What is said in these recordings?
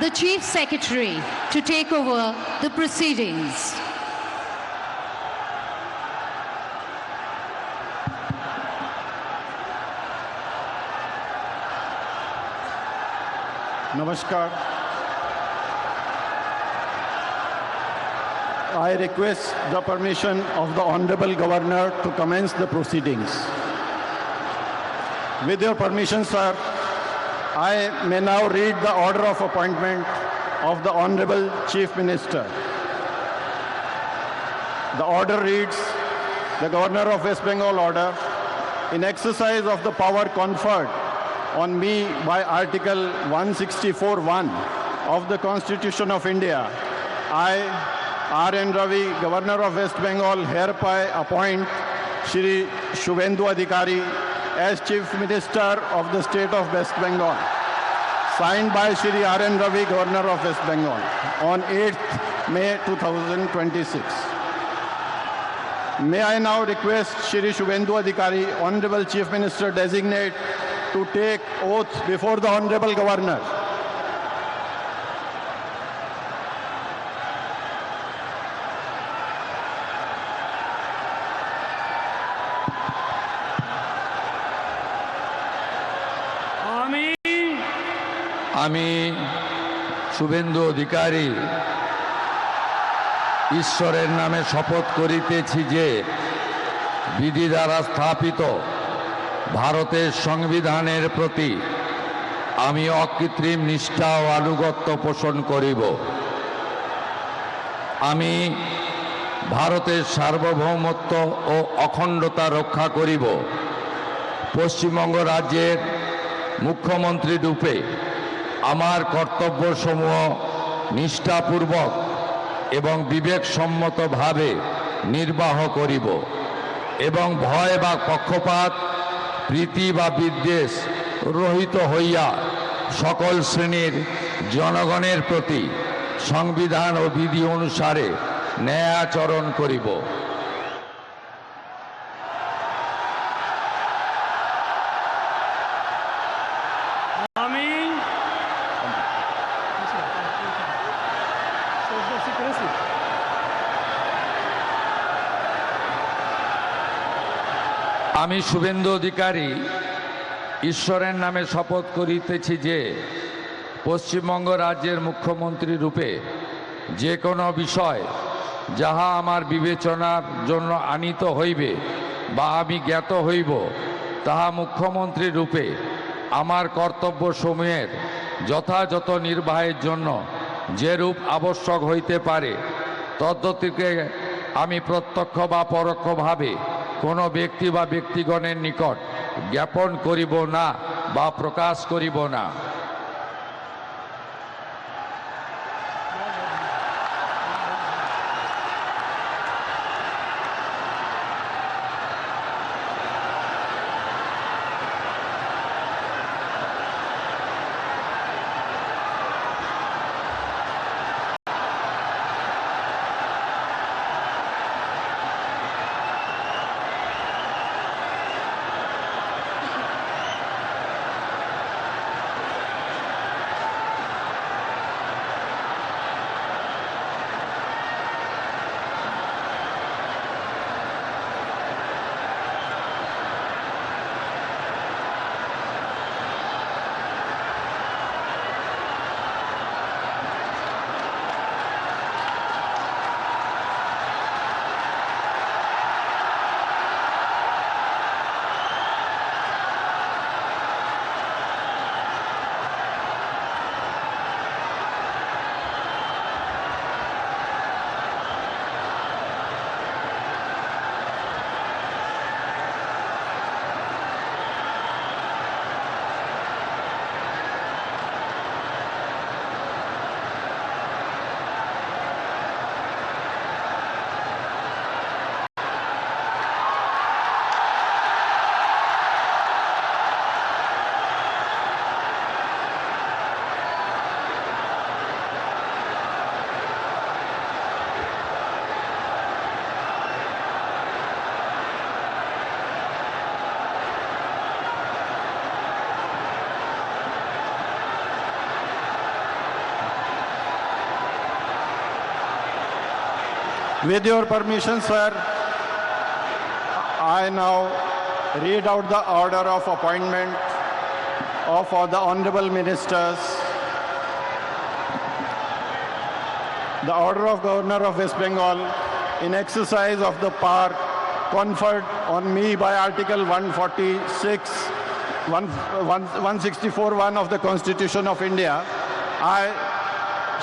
the Chief Secretary to take over the proceedings. Namaskar. I request the permission of the Honorable Governor to commence the proceedings. With your permission, sir, I may now read the order of appointment of the Honorable Chief Minister. The order reads, the Governor of West Bengal order, in exercise of the power conferred on me by Article 164(1) of the Constitution of India, I, R.N. Ravi, Governor of West Bengal, hereby appoint Shri Shubhendu Adhikari as Chief Minister of the State of West Bengal. Signed by Shri R.N. Ravi, Governor of West Bengal, on 8th May 2026. May I now request Shri Shubhendu Adhikari, Honorable Chief Minister Designate, to take oath before the Honorable Governor. আমি শুভেন্দু অধিকারী ঈশ্বরের নামে শপথ করিতেছি যে বিধি দ্বারা স্থাপিত ভারতের সংবিধানের প্রতি আমি অকৃত্রিম নিষ্ঠা ও আনুগত্য পোষণ করিব। আমি ভারতের সার্বভৌমত্ব ও অখণ্ডতা রক্ষা করিব। পশ্চিমবঙ্গ রাজ্যের মুখ্যমন্ত্রী রূপে আমার কর্তব্যসমূহ নিষ্ঠাপূর্বক এবং বিবেকসম্মতভাবে নির্বাহ করিব এবং ভয় বা পক্ষপাত, প্রীতি বা বিদ্বেষ রহিত হইয়া সকল শ্রেণীর জনগণের প্রতি সংবিধান ও বিধি অনুসারে ন্যায় আচরণ করিব। আমি শুভেন্দু অধিকারী ঈশ্বরের নামে শপথ করিতেছি যে পশ্চিমবঙ্গ রাজ্যের মুখ্যমন্ত্রী রূপে যে কোনো বিষয় যাহা আমার বিবেচনার জন্য আনীত হইবে বা আমি জ্ঞাত হইব, তাহা মুখ্যমন্ত্রী রূপে আমার কর্তব্যসমূহের যথাযথ নির্বাহের জন্য যেরূপ আবশ্যক হইতে পারে তদ্গতিকে আমি প্রত্যক্ষ বা পরোক্ষভাবে কোনো ব্যক্তি বা ব্যক্তিগণের নিকট জ্ঞাপন করিব না বা প্রকাশ করিব না। With your permission, sir, I now read out the order of appointment of all the honorable ministers. The order of Governor of West Bengal in exercise of the power conferred on me by Article 164(1) of the Constitution of India. I,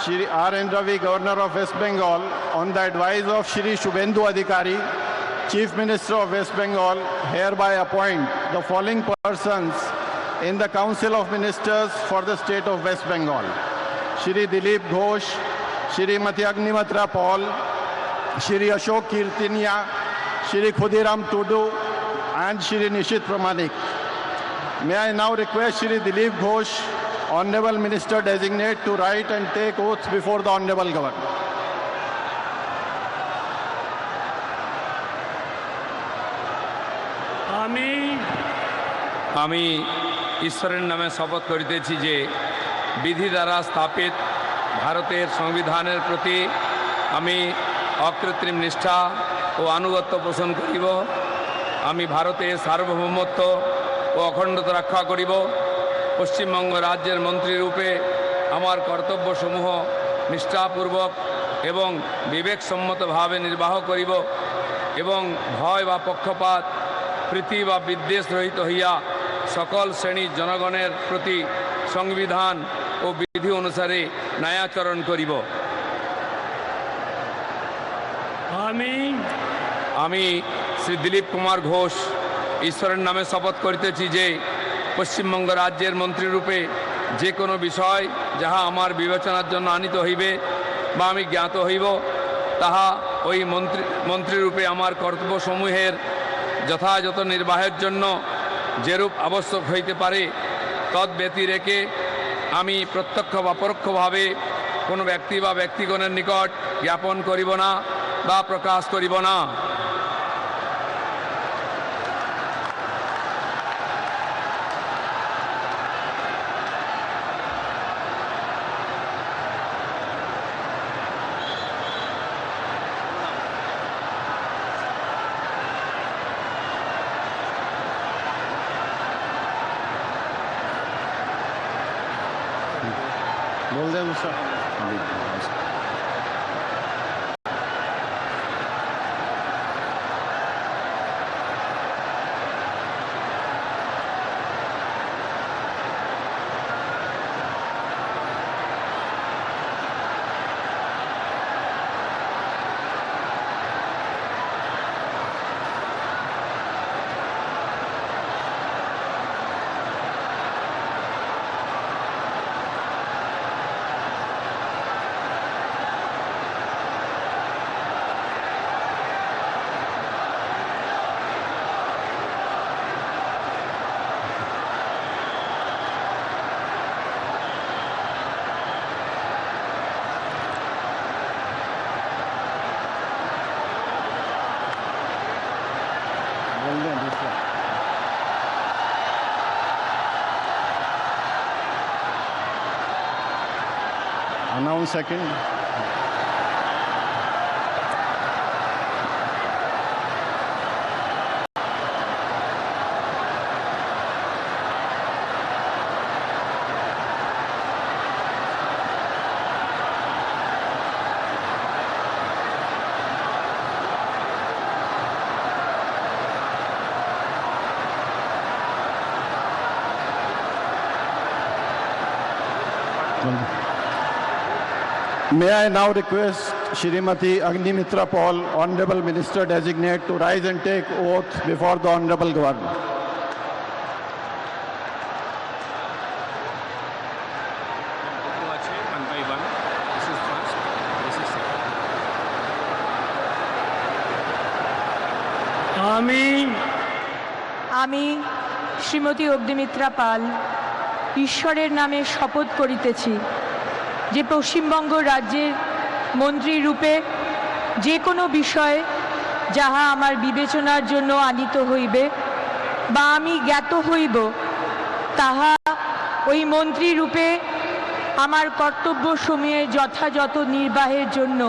Shri R.N. Ravi, Governor of West Bengal, on the advice of Shri Shubhendu Adhikari, Chief Minister of West Bengal, hereby appoint the following persons in the Council of Ministers for the State of West Bengal: Shri Dilip Ghosh, Shrimati Agnimitra Paul, Shri Ashok Kirtinia, Shri Khudiram Tudu, and Shri Nishit Pramanik. May I now request Shri Dilip Ghosh, Honorable Minister Designate, to write and take oath before the Honorable Governor. আমি ঈশ্বরের নামে শপথ করিতেছি যে বিধি দ্বারা স্থাপিত ভারতের সংবিধানের প্রতি আমি অকৃত্রিম নিষ্ঠা ও আনুগত্য পোষণ করিব। আমি ভারতের সার্বভৌমত্ব ও অখণ্ডতা রক্ষা করিব। পশ্চিমবঙ্গ রাজ্যের মন্ত্রীরূপে আমার কর্তব্যসমূহ নিষ্ঠাপূর্বক এবং বিবেকসম্মতভাবে নির্বাহ করিব এবং ভয় বা পক্ষপাত প্রীতি বা বিদ্বেষ রহিত হইয়া সকল শ্রেণীর জনগণের প্রতি সংবিধান ও বিধি অনুসারে ন্যায়াচরণ করিব। আমি শ্রী দিলীপ কুমার ঘোষ ঈশ্বরের নামে শপথ করিতেছি যে পশ্চিমবঙ্গ রাজ্যের মন্ত্রীরূপে যে কোনো বিষয় যাহা আমার বিবেচনার জন্য আনিত হইবে বা আমি জ্ঞাত হইব, তাহা ওই মন্ত্রীরূপে আমার কর্তব্যসমূহের যথাযথ নির্বাহের জন্য যেরূপ আবশ্যক হইতে পারে তদ্ব্যতি রেখে আমি প্রত্যক্ষ বা পরোক্ষভাবে কোনো ব্যক্তি বা ব্যক্তিগণের নিকট জ্ঞাপন করিব না বা প্রকাশ করিব না। बोल दें sir. Announce second. May I now request Shrimati Agnimitra Paul, Honorable Minister Designate, to rise and take oath before the Honorable Governor. আমি শ্রীমতী অগ্নিমিত্রা পাল ঈশ্বরের নামে শপথ করিতেছি যে পশ্চিমবঙ্গ রাজ্যের মন্ত্রী রূপে যে কোনো বিষয় যাহা আমার বিবেচনার জন্য আনিত হইবে বা আমি জ্ঞাত হইব, তাহা ওই মন্ত্রী রূপে আমার কর্তব্যসমূহের যথাযথ নির্বাহের জন্য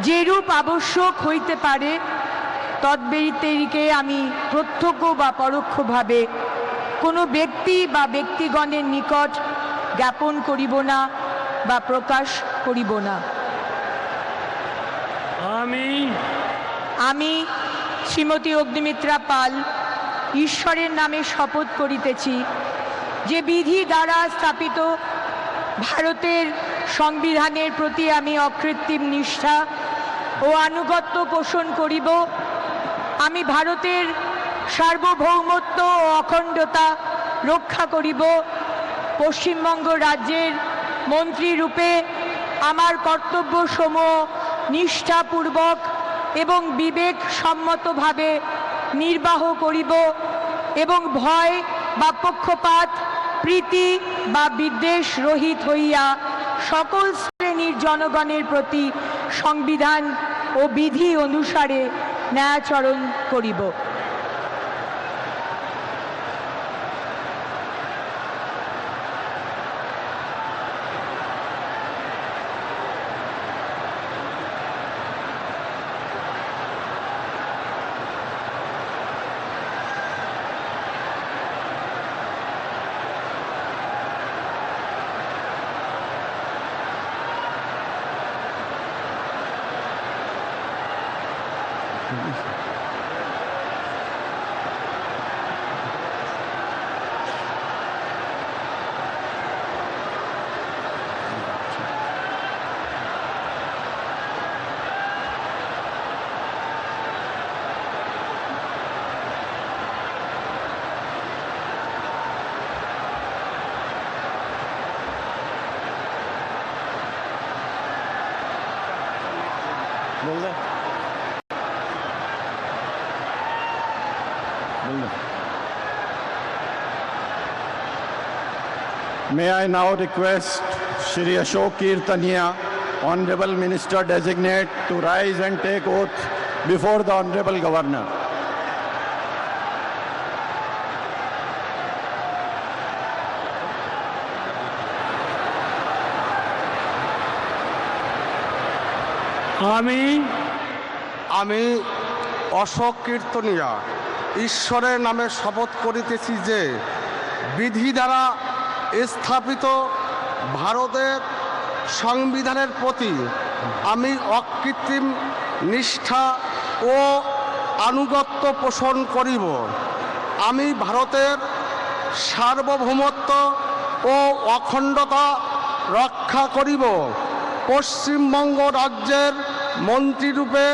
যেরূপ আবশ্যক হইতে পারে তদ্ব্যতিরিকে আমি প্রত্যক্ষ বা পরোক্ষভাবে কোনো ব্যক্তি বা ব্যক্তিগণের নিকট জ্ঞাপন করিব না বা প্রকাশ করিব না। আমি শ্রীমতী অগ্নিমিত্রা পাল ঈশ্বরের নামে শপথ করিতেছি যে বিধি দ্বারা স্থাপিত ভারতের সংবিধানের প্রতি আমি অকৃত্রিম নিষ্ঠা ও আনুগত্য পোষণ করিব। আমি ভারতের সার্বভৌমত্ব ও অখণ্ডতা রক্ষা করিব। পশ্চিমবঙ্গ রাজ্যের মন্ত্রী রূপে আমার কর্তব্যসমূহ নিষ্ঠাপূর্বক এবং বিবেকসম্মতভাবে নির্বাহ করিব এবং ভয় বা পক্ষপাত প্রীতি বা বিদ্বেষ রহিত হইয়া সকল শ্রেণীর জনগণের প্রতি সংবিধান ও বিধি অনুসারে ন্যায়াচরণ করিব। May I now request Shri Ashok Kirtania, Honorable Minister Designate, to rise and take oath before the Honorable Governor. আমি অশোক কীর্তনিয়া ঈশ্বরের নামে শপথ করিতেছি যে বিধি দ্বারা স্থাপিত ভারতের সংবিধানের প্রতি আমি অকৃত্রিম নিষ্ঠা ও আনুগত্য পোষণ করিব। আমি ভারতের সার্বভৌমত্ব ও অখণ্ডতা রক্ষা করিব। পশ্চিমবঙ্গ রাজ্যের মন্ত্রীরূপে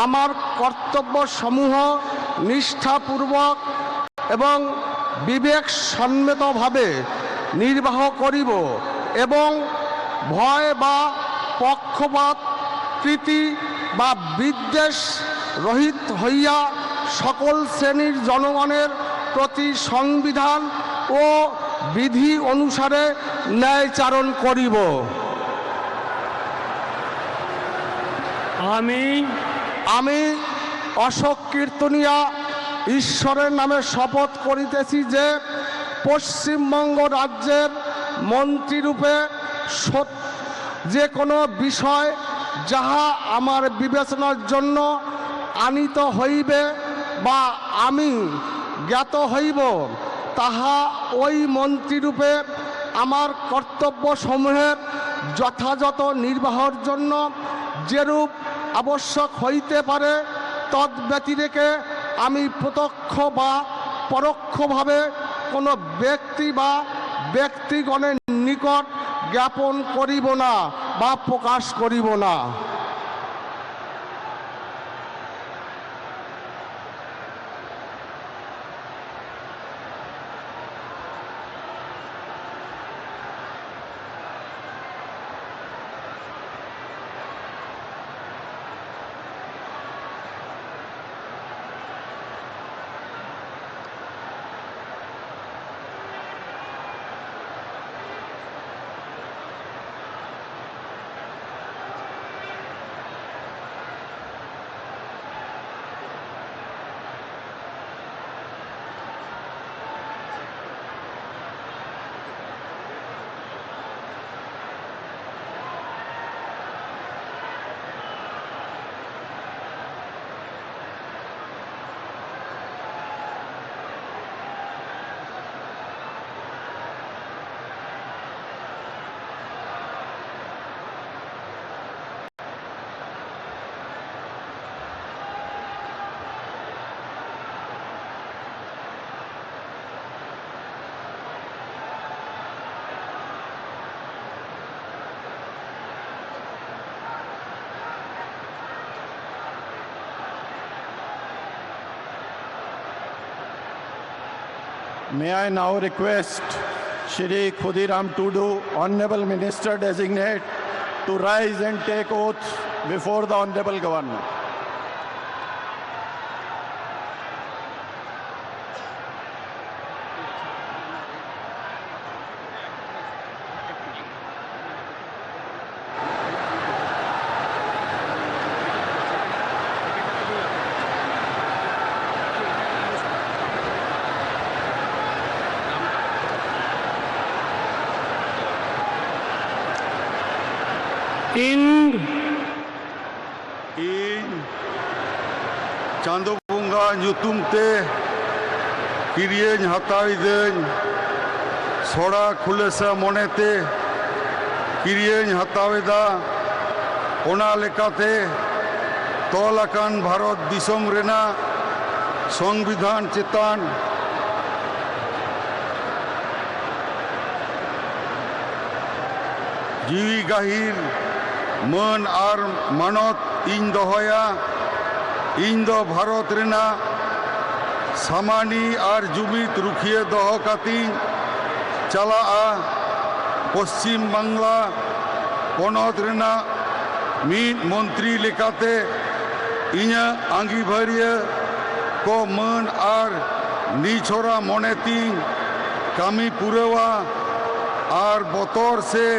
আমার কর্তব্যসমূহ নিষ্ঠাপূর্বক এবং বিবেকসম্মতভাবে নির্বাহ করিব এবং ভয় বা পক্ষপাত প্রীতি বা বিদ্বেষ রহিত হইয়া সকল শ্রেণীর জনগণের প্রতি সংবিধান ও বিধি অনুসারে ন্যায়চারণ করিব। আমি অশোক কীর্তনিয়া ঈশ্বরের নামে শপথ করিতেছি যে পশ্চিমবঙ্গ রাজ্যের মন্ত্রীরূপে যে কোনো বিষয় যাহা আমার বিবেচনার জন্য আনিত হইবে বা আমি জ্ঞাত হইব তাহা ওই মন্ত্রীরূপে আমার কর্তব্যসমূহের যথাযথ নির্বাহের জন্য যেরূপ আবশ্যক হইতে পারে তদ্ব্যতিরেকে আমি প্রত্যক্ষ বা পরোক্ষভাবে কোনো ব্যক্তি বা ব্যক্তিগণের নিকট জ্ঞাপন করিব না বা প্রকাশ করিব না। May I now request Shri Khudiram Tudu, Honorable Minister Designate, to rise and take oath before the Honorable Governor. ᱤᱧ ᱪᱟᱸᱫᱳ ᱵᱚᱸᱜᱟ ᱧᱩᱛᱩᱢ ᱛᱮ ᱠᱤᱨᱤᱭᱟᱹᱧ ᱦᱟᱛᱟᱣᱤᱫᱟᱹᱧ ᱥᱚᱲᱟ ᱠᱷᱩᱞᱟᱹᱥᱟ ᱢᱚᱱᱮᱛᱮ ᱠᱤᱨᱤᱭᱟᱹᱧ ᱦᱟᱛᱟᱣᱮᱫᱟ ᱚᱱᱟ ᱞᱮᱠᱟᱛᱮ ᱛᱚᱞ ᱟᱠᱟᱱ ᱵᱷᱟᱨᱚᱛ ᱫᱤᱥᱚᱢ ᱨᱮᱱᱟᱜ ᱥᱚᱝᱵᱤᱫᱷᱟᱱ ᱪᱮᱛᱟᱱ ᱡᱤᱣᱤ ᱜᱟᱹᱦᱤᱨ ᱢᱟᱹᱱ ᱟᱨ ᱢᱟᱱᱚᱛ ᱤᱧ ᱫᱚᱦᱚᱭᱟ। ᱤᱧ ᱫᱚ ᱵᱷᱟᱨᱚᱛ ᱨᱮᱱᱟᱜ ᱥᱟᱢᱟᱱᱤ ᱟᱨ ᱡᱩᱢᱤᱫ ᱨᱩᱠᱷᱤᱭᱟᱹ ᱫᱚᱦᱚ ᱠᱟᱛᱮᱧ ᱪᱟᱞᱟᱜᱼᱟ। ᱯᱚᱥᱪᱤᱢ ᱵᱟᱝᱞᱟ ᱯᱚᱱᱚᱛ ᱨᱮᱱᱟᱜ ᱢᱤᱫ ᱢᱚᱱᱛᱨᱤ ᱞᱮᱠᱟᱛᱮ ᱤᱧᱟᱹᱜ ᱟᱸᱜᱤᱵᱷᱟᱹᱨᱤᱭᱟᱹ ᱠᱚ ᱢᱟᱹᱱ ᱟᱨ ᱱᱤᱪᱷᱚᱨᱟ ᱢᱚᱱᱮᱛᱤᱧ ᱠᱟᱹᱢᱤ ᱯᱩᱨᱟᱹᱣᱟ ᱟᱨ ᱵᱚᱛᱚᱨ ᱥᱮ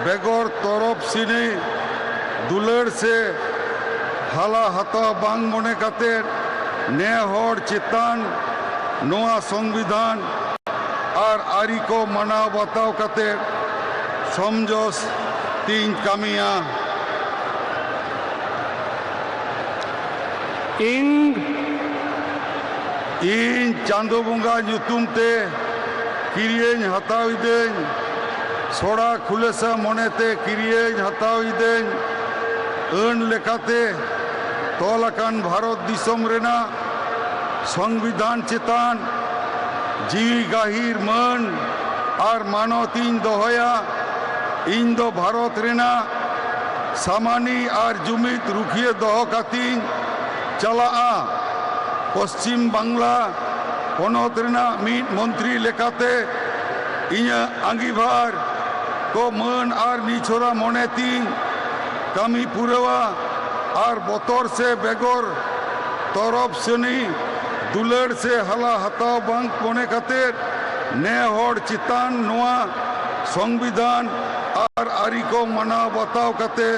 बेगौर तरफ सिने दुलड़ से हाला हता बांग मने काते ने हर चेतान नोआ संविधान और आरी को मनाव बताव काते समझोस तीन कामिया इन चांदो बुंगा ᱧᱩᱛᱩᱢ ᱛᱮ ᱠᱤᱨᱤᱭᱟᱹᱧ ᱦᱟᱛᱟᱣᱤᱫᱟᱹᱧ ᱥᱚᱲᱟ ᱠᱷᱩᱞᱟᱹᱥᱟ ᱢᱚᱱᱮᱛᱮ ᱠᱤᱨᱤᱭᱟᱹᱧ ᱦᱟᱛᱟᱣᱤᱫᱟᱹᱧ ᱟᱹᱱ ᱞᱮᱠᱟᱛᱮ ᱛᱚᱞ ᱟᱠᱟᱱ ᱵᱷᱟᱨᱚᱛ ᱫᱤᱥᱚᱢ ᱨᱮᱱᱟᱜ ᱥᱚᱝᱵᱤᱫᱷᱟᱱ ᱪᱮᱛᱟᱱ ᱡᱤᱣᱤ ᱜᱟᱹᱦᱤᱨ ᱢᱟᱹᱱ ᱟᱨ ᱢᱟᱱᱚᱛᱤᱧ ᱫᱚᱦᱚᱭᱟ। ᱤᱧ ᱫᱚ ᱵᱷᱟᱨᱚᱛ ᱨᱮᱱᱟᱜ ᱥᱟᱢᱟᱱᱤ ᱟᱨ ᱡᱩᱢᱤᱫ ᱨᱩᱠᱷᱤᱭᱟᱹ ᱫᱚᱦᱚ ᱠᱟᱛᱮᱧ ᱪᱟᱞᱟᱜᱼᱟ। ᱯᱚᱥᱪᱤᱢ ᱵᱟᱝᱞᱟ ᱯᱚᱱᱚᱛ ᱨᱮᱱᱟᱜ ᱢᱤᱫ ᱢᱚᱱᱛᱨᱤ ᱞᱮᱠᱟᱛᱮ ᱤᱧᱟᱹᱜ ᱟᱸᱜᱤᱵᱷᱟᱨ को मान और निछोरा मने तीन कमी पुरवा और बतर से बेगौर तरफ सनी दुलड़ से हला हताव बांग मने खातिर ने हर चितान नोआ संविधान और आरी को मनाव बताव काते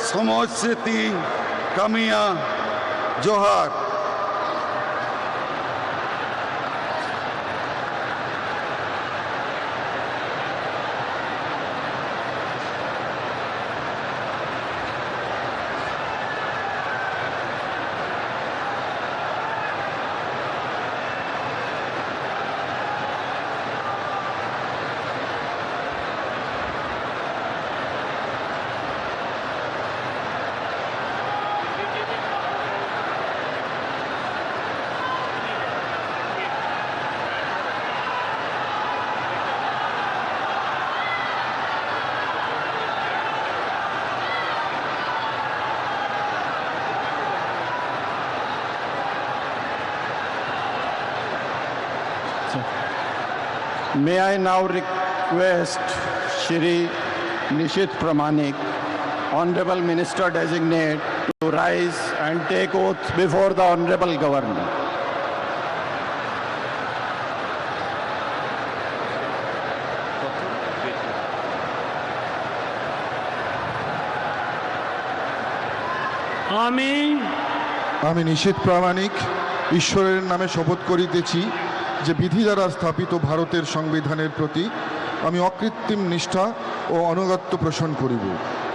समझ से तीन कमिया जोहार। May I now request Shri Nishit Pramanik, Honorable Minister Designate, to rise and take oath before the Honorable Governor. আমি নিশীথ প্রামাণিক ঈশ্বরের নামে শপথ করিতেছি যে বিধি দ্বারা স্থাপিত ভারতের সংবিধানের প্রতি আমি অকৃত্রিম নিষ্ঠা ও আনুগত্য পোষণ করিব।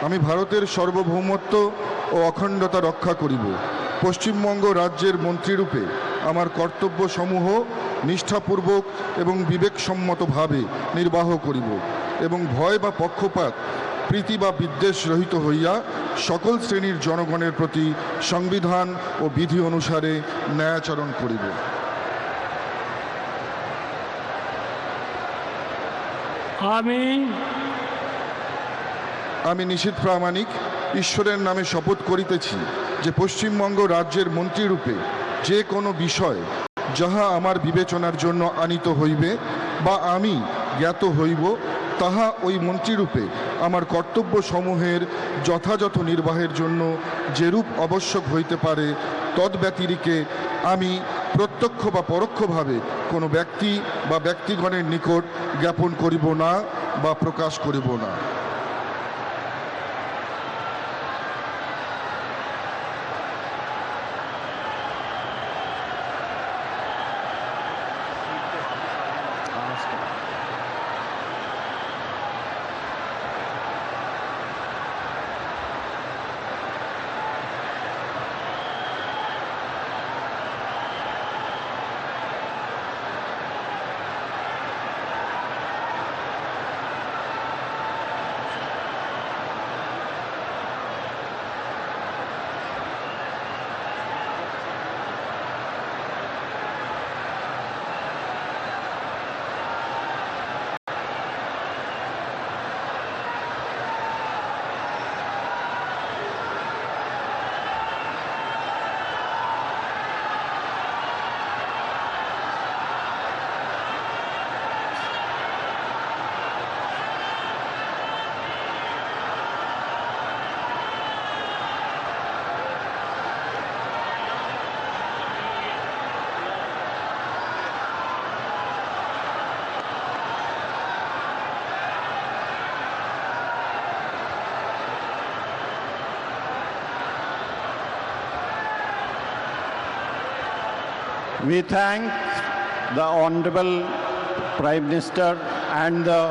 আমি ভারতের সার্বভৌমত্ব ও অখণ্ডতা রক্ষা করিব। পশ্চিমবঙ্গ রাজ্যের মন্ত্রীরূপে আমার কর্তব্যসমূহ নিষ্ঠাপূর্বক এবং বিবেকসম্মতভাবে নির্বাহ করিব এবং ভয় বা পক্ষপাত প্রীতি বা বিদ্বেষ রহিত হইয়া সকল শ্রেণীর জনগণের প্রতি সংবিধান ও বিধি অনুসারে ন্যায়াচরণ করিব। আমি নিশীথ প্রামাণিক ঈশ্বরের নামে শপথ করিতেছি যে পশ্চিমবঙ্গ রাজ্যের মন্ত্রীরূপে যে কোনো বিষয় যাহা আমার বিবেচনার জন্য আনিত হইবে বা আমি জ্ঞাত হইব, তাহা ওই মন্ত্রীরূপে আমার কর্তব্য সমূহের যথাযথ নির্বাহের জন্য যেরূপ আবশ্যক হইতে পারে, তদ্ব্যতিরিকে আমি প্রত্যক্ষ বা পরোক্ষভাবে কোনো ব্যক্তি বা ব্যক্তিগণের নিকট জ্ঞাপন করিব না বা প্রকাশ করিব না। We thank the Honorable Prime Minister and the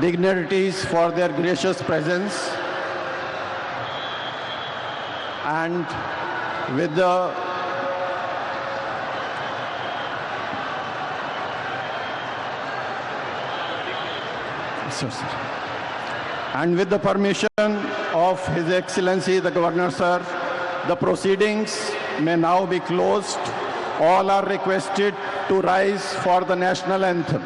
dignitaries for their gracious presence, and with the permission of His Excellency the Governor Sir, the proceedings may now be closed. All are requested to rise for the national anthem.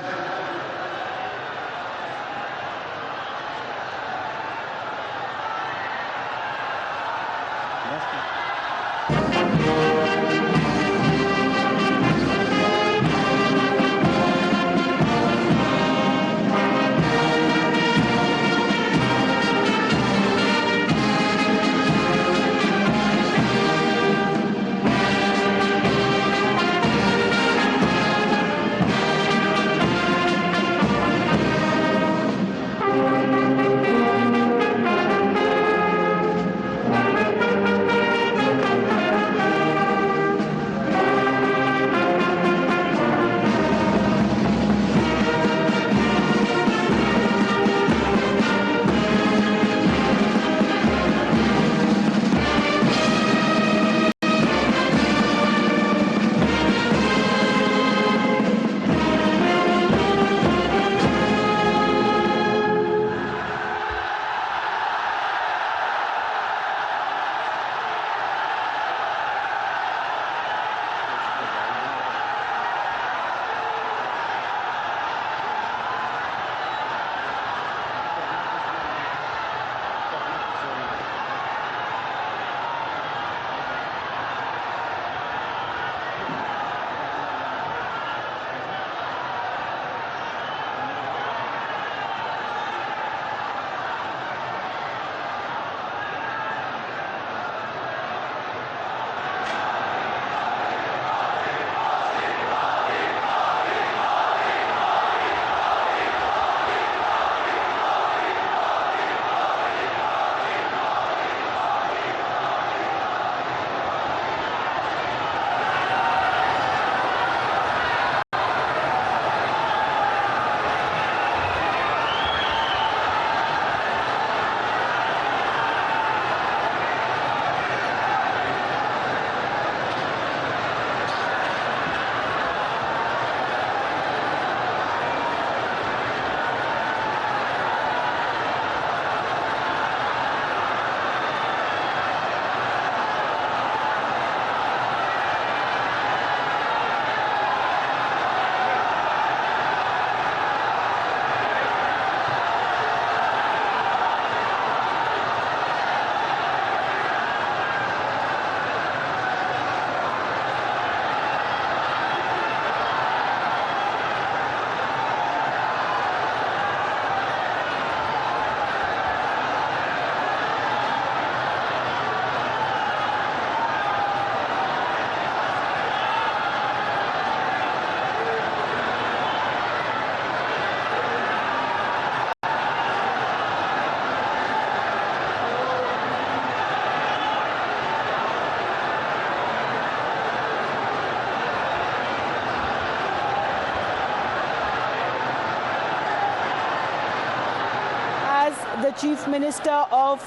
the Chief Minister of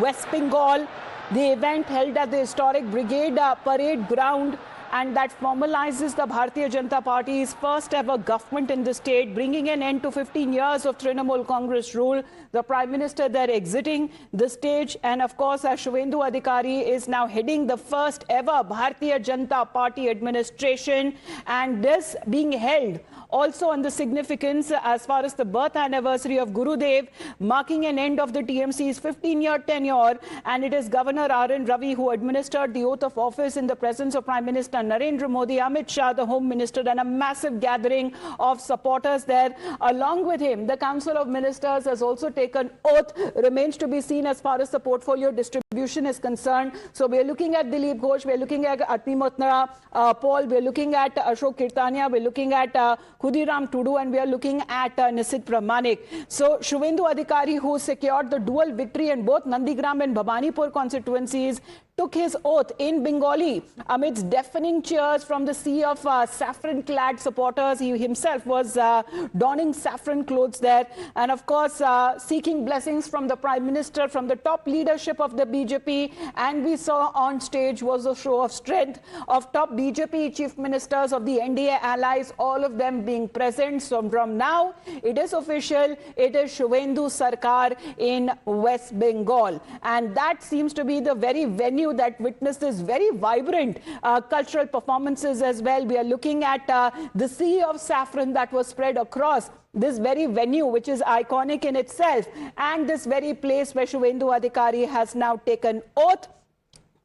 West Bengal. The event held at the historic Brigade Parade Ground, and that formalizes the Bharatiya Janata Party's first ever government in the state, bringing an end to 15 years of Trinamool Congress rule. The Prime Minister there exiting the stage, and of course Shubhendu Adhikari is now heading the first ever Bharatiya Janata Party administration, and this being held also on the significance as far as the birth anniversary of Gurudev, marking an end of the TMC's 15-year tenure, and it is Governor R.N. Ravi who administered the oath of office in the presence of Prime Minister Narendra Modi, Amit Shah, the Home Minister, and a massive gathering of supporters there. Along with him, the Council of Ministers has also taken oath. Remains to be seen as far as the portfolio distribution is concerned. So we are looking at Dilip Ghosh, we are looking at Atmimatra Paul, we are looking at Ashok Kirtania, we are looking at Khudiram Tudu, and we are looking at Nisit Pramanik. So Shubhendu Adhikari, who secured the dual victory in both Nandigram and Bhabanipur constituencies, took his oath in Bengali amidst deafening cheers from the sea of saffron-clad supporters. He himself was donning saffron clothes there, and of course seeking blessings from the Prime Minister, from the top leadership of the BJP. And we saw on stage was a show of strength of top BJP chief ministers of the NDA allies, all of them being present. So from now, it is official, it is Shubhendu Sarkar in West Bengal, and that seems to be the very venue that witnessed this very vibrant cultural performances as well. We are looking at the sea of saffron that was spread across this very venue, which is iconic in itself, and this very place where Shubhendu Adhikari has now taken oath.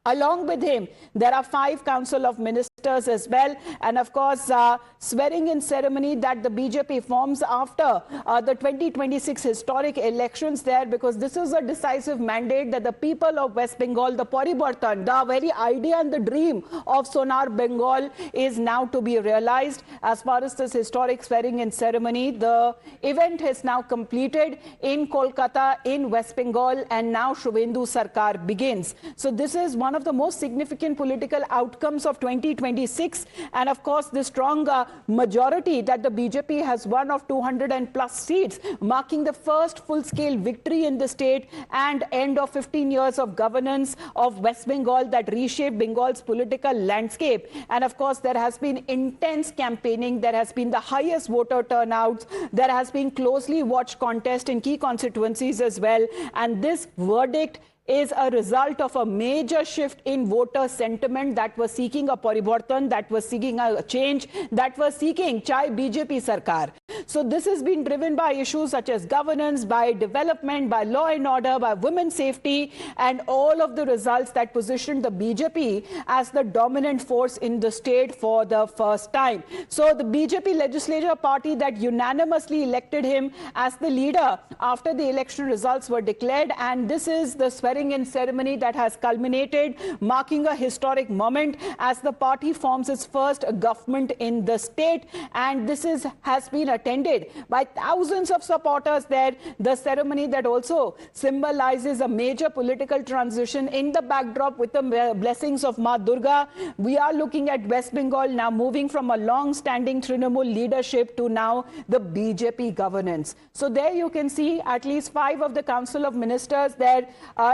Along with him, there are 5 Council of Ministers as well, and of course swearing in ceremony that the BJP forms after the 2026 historic elections there, because this is a decisive mandate that the people of West Bengal, the Paribartan, the very idea and the dream of Sonar Bengal is now to be realized. As far as this historic swearing in ceremony, the event has now completed in Kolkata in West Bengal, and now Shubhendu Sarkar begins. So this is one of the most significant political outcomes of 2026, and of course the strong majority that the BJP has won of 200+ seats, marking the first full-scale victory in the state and end of 15 years of governance of West Bengal that reshaped Bengal's political landscape. And of course there has been intense campaigning, there has been the highest voter turnouts, there has been closely watched contest in key constituencies as well, and this verdict is a result of a major shift in voter sentiment that was seeking a paribartan, that was seeking a change, that was seeking Chai BJP Sarkar. So this has been driven by issues such as governance, by development, by law and order, by women's safety, and all of the results that positioned the BJP as the dominant force in the state for the first time. So the BJP legislature party that unanimously elected him as the leader after the election results were declared, and this is the swearing-in ceremony that has culminated, marking a historic moment as the party forms its first government in the state, and this has been attended by thousands of supporters there. The ceremony that also symbolizes a major political transition in the backdrop with the blessings of Ma Durga. We are looking at West Bengal now moving from a long-standing Trinamool leadership to now the BJP governance. So there you can see at least 5 of the Council of Ministers there,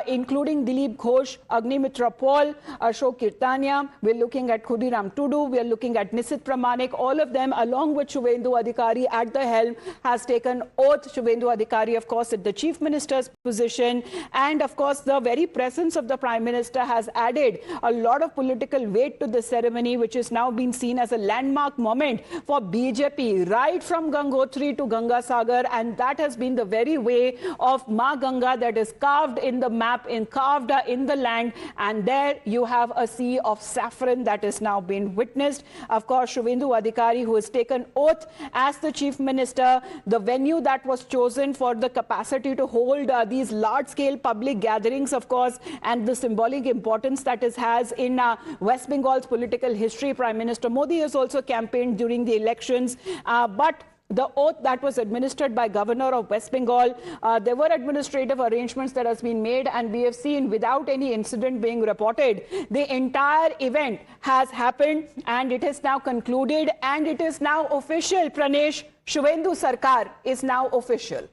including Dilip Ghosh, Agnimitra Paul, Ashok Kirtania. We're looking at Khudiram Tudu. We're looking at Nisit Pramanik. All of them, along with Shubhendu Adhikari at the helm, has taken oath. Shubhendu Adhikari, of course, at the Chief Minister's position. And, of course, the very presence of the Prime Minister has added a lot of political weight to the ceremony, which is now being seen as a landmark moment for BJP, right from Gangotri to Ganga Sagar. And that has been the very way of Ma Ganga that is carved in the map, carved in the land. And there you have a sea of saffron that is now being witnessed. Of course, Shubhendu Adhikari, who has taken oath as the Chief Minister, the venue that was chosen for the capacity to hold these large-scale public gatherings, of course, and the symbolic importance that it has in West Bengal's political history. Prime Minister Modi has also campaigned during the elections, but the oath that was administered by Governor of West Bengal, there were administrative arrangements that has been made, and we have seen without any incident being reported, the entire event has happened and it is now concluded and it is now official. Pranesh, Shubhendu Sarkar is now official.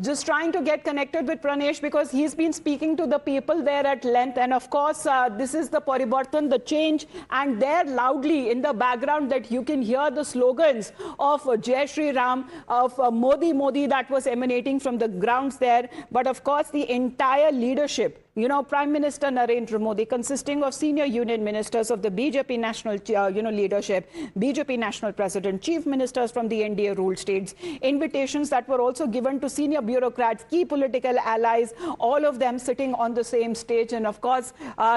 just trying to get connected with Pranesh because he's been speaking to the people there at length. And of course, this is the Paribartan, the change. And there loudly in the background that you can hear the slogans of Jai Shri Ram, of Modi, Modi that was emanating from the grounds there. But of course, the entire leadership, you know, Prime Minister Narendra Modi, consisting of senior union ministers of the BJP national, leadership, BJP national president, chief ministers from the NDA ruled states, invitations that were also given to senior bureaucrats, key political allies, all of them sitting on the same stage. And of course,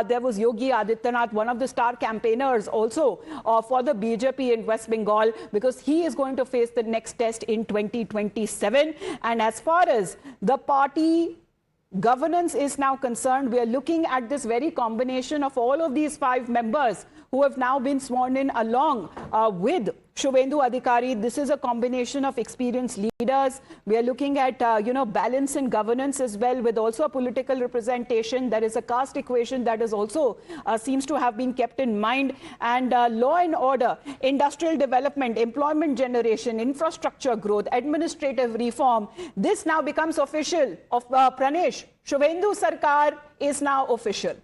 there was Yogi Adityanath, one of the star campaigners also for the BJP in West Bengal, because he is going to face the next test in 2027. And as far as the party governance is now concerned, we are looking at this very combination of all of these 5 members who have now been sworn in along with Shubhendu Adhikari. This is a combination of experienced leaders. We are looking at, balance in governance as well, with also a political representation. There is a caste equation that is also seems to have been kept in mind. And law and order, industrial development, employment generation, infrastructure growth, administrative reform. This now becomes official of Pranesh. Shubhendu Sarkar is now official.